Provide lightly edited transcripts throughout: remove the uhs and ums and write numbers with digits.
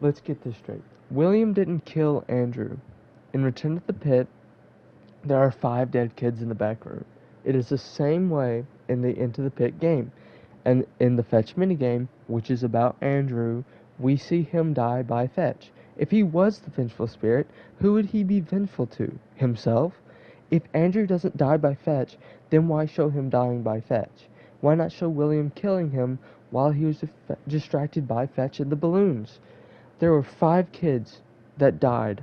let's get this straight. William didn't kill Andrew. In Return to the Pit, there are 5 dead kids in the back room. It is the same way in the Into the Pit game. And in the Fetch minigame, which is about Andrew, we see him die by Fetch. If he was the vengeful spirit, who would he be vengeful to? Himself? If Andrew doesn't die by Fetch, then why show him dying by Fetch? Why not show William killing him while he was distracted by Fetch and the balloons? There were 5 kids that died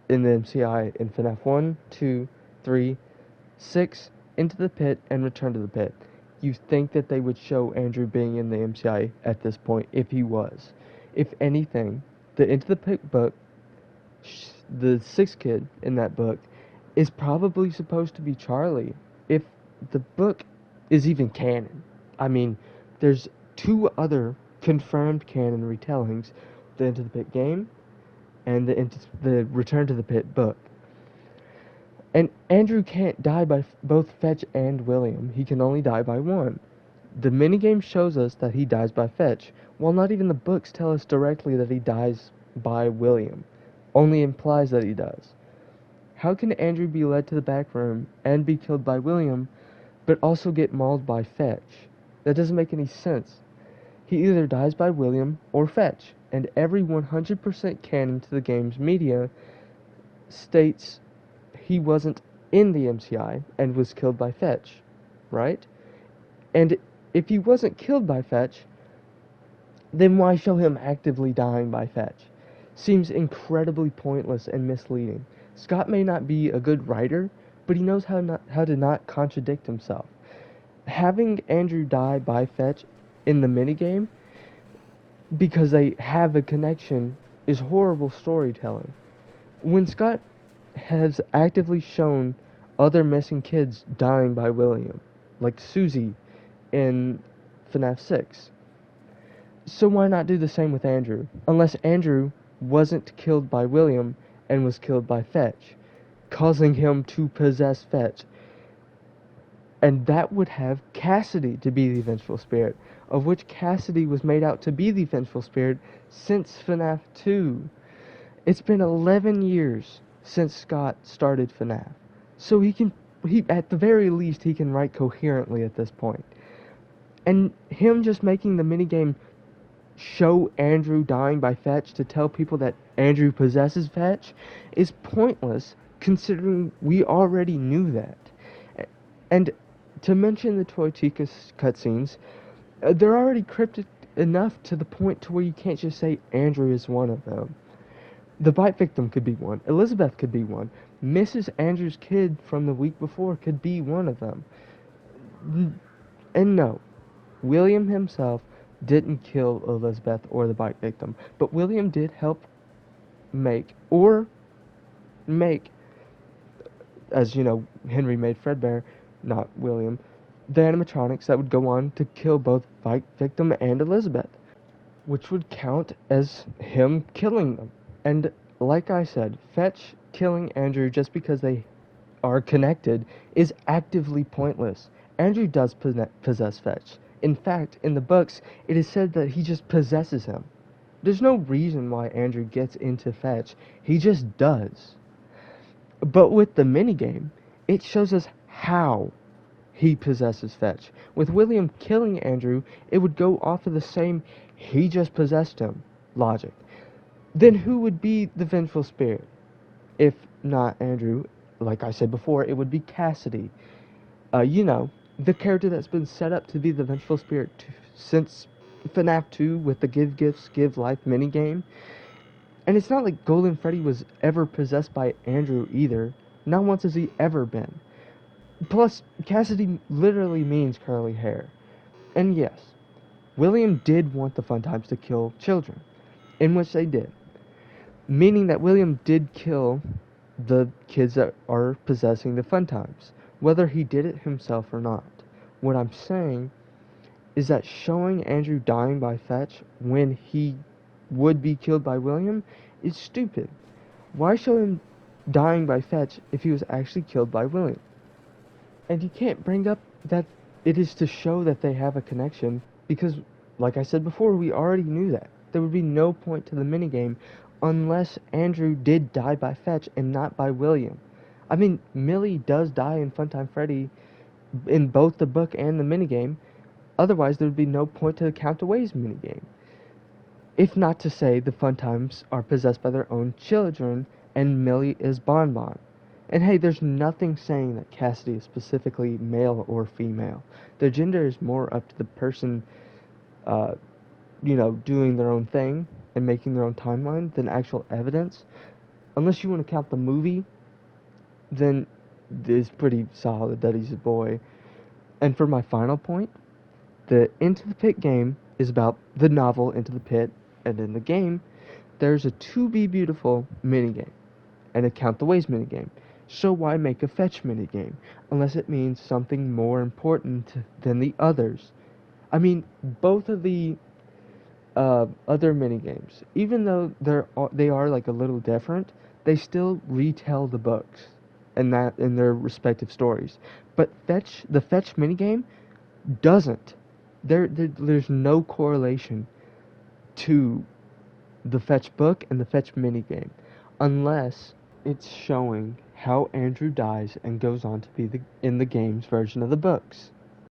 in the MCI in FNAF 1, 2, 3, 6, Into the Pit, and Return to the Pit. You think that they would show Andrew being in the MCI at this point if he was. If anything, the Into the Pit book, the 6th kid in that book, is probably supposed to be Charlie. If the book is even canon. I mean, there's 2 other confirmed canon retellings, the Into the Pit game and the Return to the Pit book. And Andrew can't die by both Fetch and William. He can only die by one. The minigame shows us that he dies by Fetch, while not even the books tell us directly that he dies by William. Only implies that he does. How can Andrew be led to the back room and be killed by William, but also get mauled by Fetch? That doesn't make any sense. He either dies by William or Fetch, and every 100% canon to the game's media states he wasn't in the MCI and was killed by Fetch, right? And if he wasn't killed by Fetch, then why show him actively dying by Fetch? Seems incredibly pointless and misleading. Scott may not be a good writer, but he knows how to not contradict himself. Having Andrew die by Fetch in the minigame because they have a connection is horrible storytelling. When Scott has actively shown other missing kids dying by William, like Susie in FNAF 6. So why not do the same with Andrew? Unless Andrew wasn't killed by William and was killed by Fetch, causing him to possess Fetch. And that would have Cassidy to be the vengeful spirit, of which Cassidy was made out to be the vengeful spirit since FNAF 2. It's been 11 years since Scott started FNAF. So he at the very least, he can write coherently at this point. And him just making the minigame show Andrew dying by Fetch to tell people that Andrew possesses Fetch is pointless, considering we already knew that. And to mention the Toy Chica cutscenes, they're already cryptic enough to the point to where you can't just say Andrew is one of them. The bite victim could be one. Elizabeth could be one. Mrs. Andrew's kid from the week before could be one of them. And no, William himself didn't kill Elizabeth or the bite victim, but William did help make, as you know, Henry made Fredbear, not William, the animatronics that would go on to kill both bite victim and Elizabeth, which would count as him killing them. And like I said, Fetch killing Andrew just because they are connected is actively pointless. Andrew does possess Fetch. In fact, in the books, it is said that he just possesses him. There's no reason why Andrew gets into Fetch. He just does. But with the minigame, it shows us how he possesses Fetch. With William killing Andrew, it would go off of the same he just possessed him logic. Then who would be the vengeful spirit? If not Andrew, like I said before, it would be Cassidy. The character that's been set up to be the vengeful spirit since FNAF 2 with the Give Gifts, Give Life minigame. And it's not like Golden Freddy was ever possessed by Andrew either. Not once has he ever been. Plus, Cassidy literally means curly hair. And yes, William did want the Fun Times to kill children, in which they did. Meaning that William did kill the kids that are possessing the Fun Times, whether he did it himself or not. What I'm saying is that showing Andrew dying by Fetch when he would be killed by William is stupid. Why show him dying by Fetch if he was actually killed by William? And you can't bring up that it is to show that they have a connection, because, like I said before, we already knew that. There would be no point to the minigame unless Andrew did die by Fetch and not by William. I mean, Millie does die in Funtime Freddy in both the book and the minigame. Otherwise, there would be no point to the Count Away's minigame. If not to say the Funtimes are possessed by their own children and Millie is Bon Bon. And hey, there's nothing saying that Cassidy is specifically male or female. Their gender is more up to the person, uh, doing their own thing and making their own timeline than actual evidence. Unless you want to count the movie, then it's pretty solid that he's a boy. And for my final point, the Into the Pit game is about the novel Into the Pit, and in the game, there's a To Be Beautiful minigame and a Count the Ways minigame. So why make a fetch minigame unless it means something more important than the others? I mean, both of the other minigames, even though they are like a little different, they still retell the books and that in their respective stories. But the fetch minigame doesn't. There's no correlation to the fetch book and the fetch minigame unless it's showing how Andrew dies and goes on to be in the game's version of the books.